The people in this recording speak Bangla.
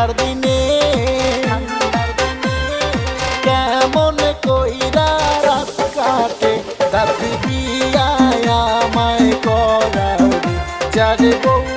ঠান্ডার দিনে কেমন কইরা রাত কাটে দাদি বিয়ায় আমায় করাও রে যারে বউ